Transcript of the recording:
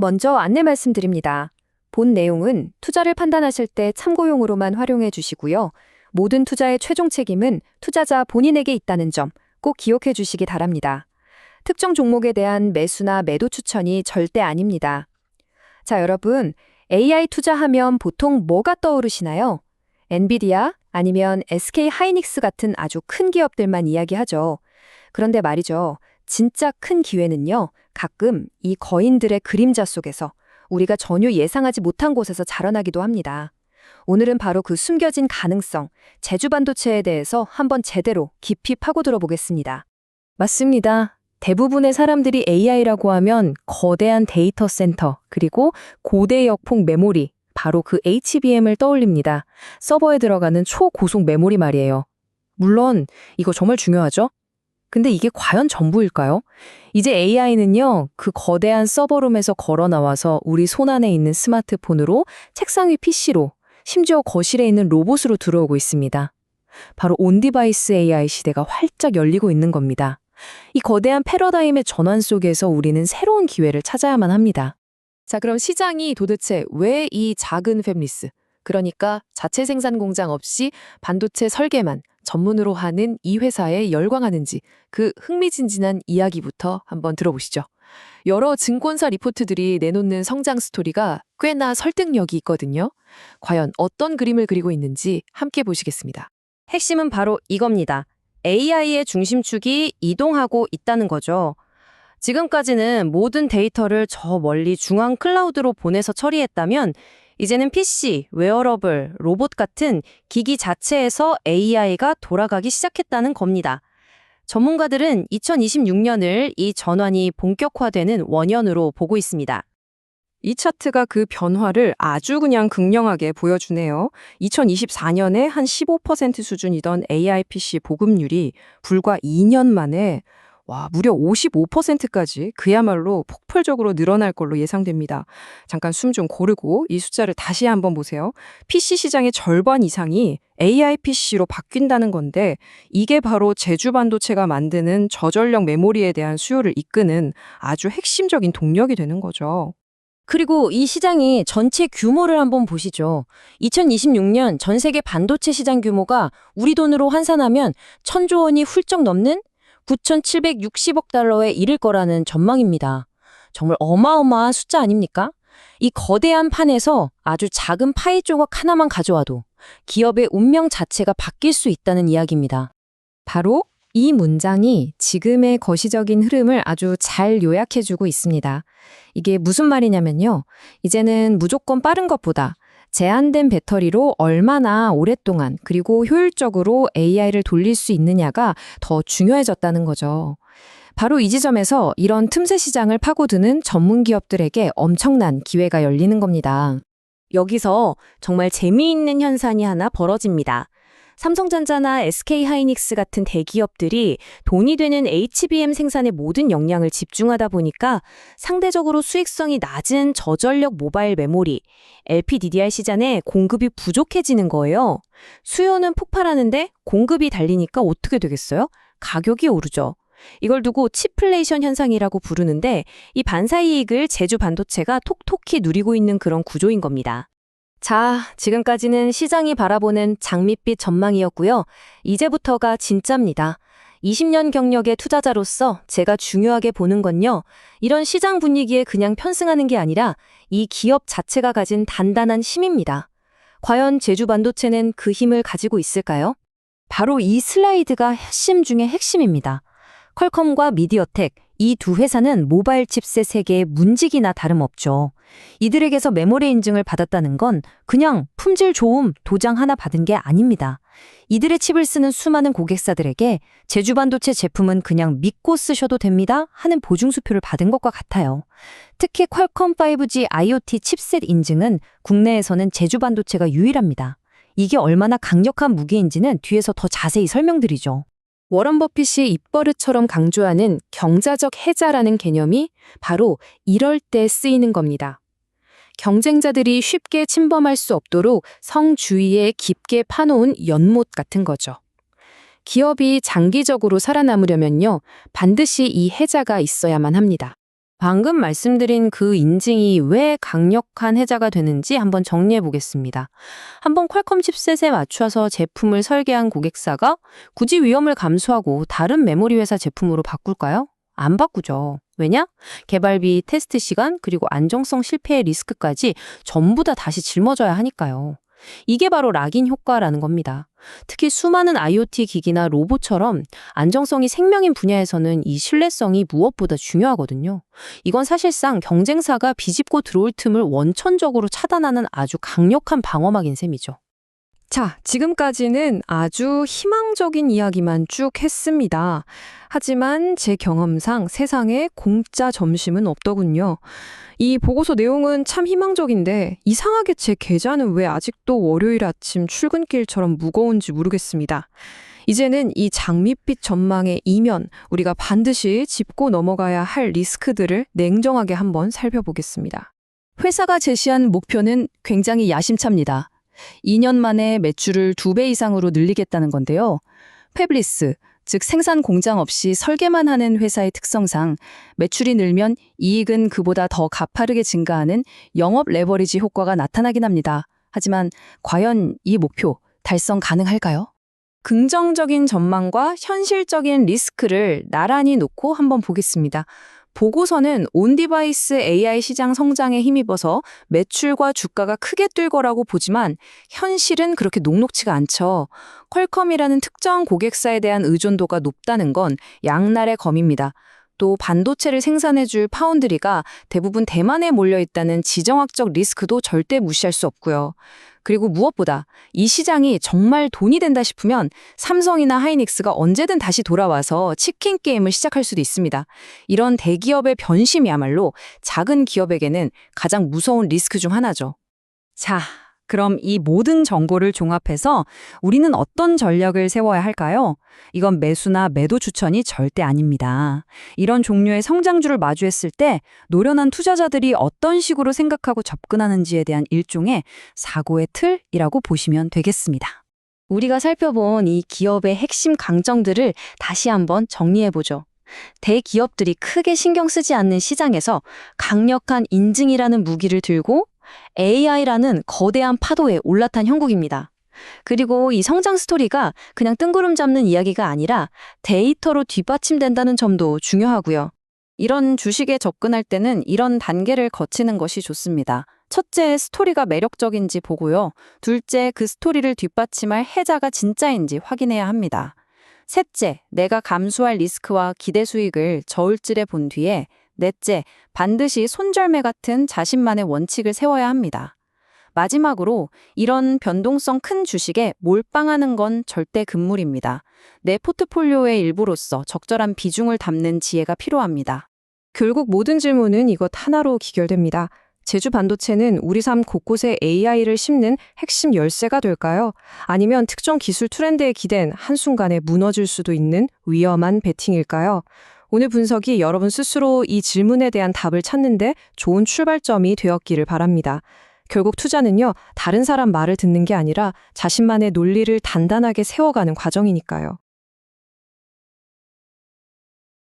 먼저 안내 말씀드립니다. 본 내용은 투자를 판단하실 때 참고용으로만 활용해 주시고요. 모든 투자의 최종 책임은 투자자 본인에게 있다는 점 꼭 기억해 주시기 바랍니다. 특정 종목에 대한 매수나 매도 추천이 절대 아닙니다. 자, 여러분, AI 투자하면 보통 뭐가 떠오르시나요? 엔비디아 아니면 SK 하이닉스 같은 아주 큰 기업들만 이야기하죠. 그런데 말이죠. 진짜 큰 기회는요, 가끔 이 거인들의 그림자 속에서 우리가 전혀 예상하지 못한 곳에서 자라나기도 합니다. 오늘은 바로 그 숨겨진 가능성, 제주반도체에 대해서 한번 제대로 깊이 파고들어 보겠습니다. 맞습니다. 대부분의 사람들이 AI라고 하면 거대한 데이터 센터, 그리고 고대 역폭 메모리, 바로 그 HBM을 떠올립니다. 서버에 들어가는 초고속 메모리 말이에요. 물론 이거 정말 중요하죠? 근데 이게 과연 전부일까요? 이제 AI는요, 그 거대한 서버룸에서 걸어 나와서 우리 손안에 있는 스마트폰으로, 책상 위 PC로, 심지어 거실에 있는 로봇으로 들어오고 있습니다. 바로 온디바이스 AI 시대가 활짝 열리고 있는 겁니다. 이 거대한 패러다임의 전환 속에서 우리는 새로운 기회를 찾아야만 합니다. 자, 그럼 시장이 도대체 왜 이 작은 팹리스, 그러니까 자체 생산 공장 없이 반도체 설계만 전문으로 하는 이 회사에 열광하는지 그 흥미진진한 이야기부터 한번 들어보시죠. 여러 증권사 리포트들이 내놓는 성장 스토리가 꽤나 설득력이 있거든요. 과연 어떤 그림을 그리고 있는지 함께 보시겠습니다. 핵심은 바로 이겁니다. AI의 중심축이 이동하고 있다는 거죠. 지금까지는 모든 데이터를 저 멀리 중앙 클라우드로 보내서 처리했다면 이제는 PC, 웨어러블, 로봇 같은 기기 자체에서 AI가 돌아가기 시작했다는 겁니다. 전문가들은 2026년을 이 전환이 본격화되는 원년으로 보고 있습니다. 이 차트가 그 변화를 아주 그냥 극명하게 보여주네요. 2024년에 한 15% 수준이던 AI PC 보급률이 불과 2년 만에 무려 55%까지 그야말로 폭발적으로 늘어날 걸로 예상됩니다. 잠깐 숨 좀 고르고 이 숫자를 다시 한번 보세요. PC 시장의 절반 이상이 AI PC로 바뀐다는 건데 이게 바로 제주반도체가 만드는 저전력 메모리에 대한 수요를 이끄는 아주 핵심적인 동력이 되는 거죠. 그리고 이 시장이 전체 규모를 한번 보시죠. 2026년 전 세계 반도체 시장 규모가 우리 돈으로 환산하면 1,000조 원이 훌쩍 넘는 9,760억 달러에 이를 거라는 전망입니다. 정말 어마어마한 숫자 아닙니까? 이 거대한 판에서 아주 작은 파이 조각 하나만 가져와도 기업의 운명 자체가 바뀔 수 있다는 이야기입니다. 바로 이 문장이 지금의 거시적인 흐름을 아주 잘 요약해주고 있습니다. 이게 무슨 말이냐면요. 이제는 무조건 빠른 것보다 제한된 배터리로 얼마나 오랫동안 그리고 효율적으로 AI를 돌릴 수 있느냐가 더 중요해졌다는 거죠. 바로 이 지점에서 이런 틈새 시장을 파고드는 전문 기업들에게 엄청난 기회가 열리는 겁니다. 여기서 정말 재미있는 현상이 하나 벌어집니다. 삼성전자나 SK 하이닉스 같은 대기업들이 돈이 되는 HBM 생산에 모든 역량을 집중하다 보니까 상대적으로 수익성이 낮은 저전력 모바일 메모리, LPDDR 시장에 공급이 부족해지는 거예요. 수요는 폭발하는데 공급이 달리니까 어떻게 되겠어요? 가격이 오르죠. 이걸 두고 치플레이션 현상이라고 부르는데 이 반사이익을 제주 반도체가 톡톡히 누리고 있는 그런 구조인 겁니다. 자, 지금까지는 시장이 바라보는 장밋빛 전망이었고요. 이제부터가 진짜입니다. 20년 경력의 투자자로서 제가 중요하게 보는 건요. 이런 시장 분위기에 그냥 편승하는 게 아니라 이 기업 자체가 가진 단단한 힘입니다. 과연 제주 반도체는 그 힘을 가지고 있을까요? 바로 이 슬라이드가 핵심 중의 핵심입니다. 퀄컴과 미디어텍, 이 두 회사는 모바일 칩셋 세계의 문직이나 다름없죠. 이들에게서 메모리 인증을 받았다는 건 그냥 품질 좋음 도장 하나 받은 게 아닙니다. 이들의 칩을 쓰는 수많은 고객사들에게 제주반도체 제품은 그냥 믿고 쓰셔도 됩니다 하는 보증수표를 받은 것과 같아요. 특히 퀄컴 5G IoT 칩셋 인증은 국내에서는 제주반도체가 유일합니다. 이게 얼마나 강력한 무기인지는 뒤에서 더 자세히 설명드리죠. 워런 버핏이 입버릇처럼 강조하는 경자적 해자라는 개념이 바로 이럴 때 쓰이는 겁니다. 경쟁자들이 쉽게 침범할 수 없도록 성 주위에 깊게 파놓은 연못 같은 거죠. 기업이 장기적으로 살아남으려면요, 반드시 이 해자가 있어야만 합니다. 방금 말씀드린 그 인증이 왜 강력한 해자가 되는지 한번 정리해 보겠습니다. 한번 퀄컴 칩셋에 맞춰서 제품을 설계한 고객사가 굳이 위험을 감수하고 다른 메모리 회사 제품으로 바꿀까요? 안 바꾸죠. 왜냐? 개발비, 테스트 시간, 그리고 안정성 실패의 리스크까지 전부 다 다시 짊어져야 하니까요. 이게 바로 락인 효과라는 겁니다. 특히 수많은 IoT 기기나 로봇처럼 안정성이 생명인 분야에서는 이 신뢰성이 무엇보다 중요하거든요. 이건 사실상 경쟁사가 비집고 들어올 틈을 원천적으로 차단하는 아주 강력한 방어막인 셈이죠. 자, 지금까지는 아주 희망적인 이야기만 쭉 했습니다. 하지만 제 경험상 세상에 공짜 점심은 없더군요. 이 보고서 내용은 참 희망적인데 이상하게 제 계좌는 왜 아직도 월요일 아침 출근길처럼 무거운지 모르겠습니다. 이제는 이 장밋빛 전망의 이면 우리가 반드시 짚고 넘어가야 할 리스크들을 냉정하게 한번 살펴보겠습니다. 회사가 제시한 목표는 굉장히 야심차입니다. 2년 만에 매출을 2배 이상으로 늘리겠다는 건데요. 패블리스, 즉 생산 공장 없이 설계만 하는 회사의 특성상 매출이 늘면 이익은 그보다 더 가파르게 증가하는 영업 레버리지 효과가 나타나긴 합니다. 하지만 과연 이 목표 달성 가능할까요? 긍정적인 전망과 현실적인 리스크를 나란히 놓고 한번 보겠습니다. 보고서는 온디바이스 AI 시장 성장에 힘입어서 매출과 주가가 크게 뛸 거라고 보지만 현실은 그렇게 녹록치가 않죠. 퀄컴이라는 특정 고객사에 대한 의존도가 높다는 건 양날의 검입니다. 또 반도체를 생산해줄 파운드리가 대부분 대만에 몰려있다는 지정학적 리스크도 절대 무시할 수 없고요. 그리고 무엇보다 이 시장이 정말 돈이 된다 싶으면 삼성이나 하이닉스가 언제든 다시 돌아와서 치킨 게임을 시작할 수도 있습니다. 이런 대기업의 변심이야말로 작은 기업에게는 가장 무서운 리스크 중 하나죠. 자, 그럼 이 모든 정보를 종합해서 우리는 어떤 전략을 세워야 할까요? 이건 매수나 매도 추천이 절대 아닙니다. 이런 종류의 성장주를 마주했을 때 노련한 투자자들이 어떤 식으로 생각하고 접근하는지에 대한 일종의 사고의 틀이라고 보시면 되겠습니다. 우리가 살펴본 이 기업의 핵심 강점들을 다시 한번 정리해보죠. 대기업들이 크게 신경 쓰지 않는 시장에서 강력한 인증이라는 무기를 들고 AI라는 거대한 파도에 올라탄 형국입니다. 그리고 이 성장 스토리가 그냥 뜬구름 잡는 이야기가 아니라 데이터로 뒷받침된다는 점도 중요하고요. 이런 주식에 접근할 때는 이런 단계를 거치는 것이 좋습니다. 첫째, 스토리가 매력적인지 보고요. 둘째, 그 스토리를 뒷받침할 해자가 진짜인지 확인해야 합니다. 셋째, 내가 감수할 리스크와 기대 수익을 저울질해 본 뒤에 넷째, 반드시 손절매 같은 자신만의 원칙을 세워야 합니다. 마지막으로 이런 변동성 큰 주식에 몰빵하는 건 절대 금물입니다. 내 포트폴리오의 일부로서 적절한 비중을 담는 지혜가 필요합니다. 결국 모든 질문은 이것 하나로 기결됩니다. 제주 반도체는 우리 삶 곳곳에 AI를 심는 핵심 열쇠가 될까요? 아니면 특정 기술 트렌드에 기댄 한순간에 무너질 수도 있는 위험한 베팅일까요? 오늘 분석이 여러분 스스로 이 질문에 대한 답을 찾는데 좋은 출발점이 되었기를 바랍니다. 결국 투자는요, 다른 사람 말을 듣는 게 아니라 자신만의 논리를 단단하게 세워가는 과정이니까요.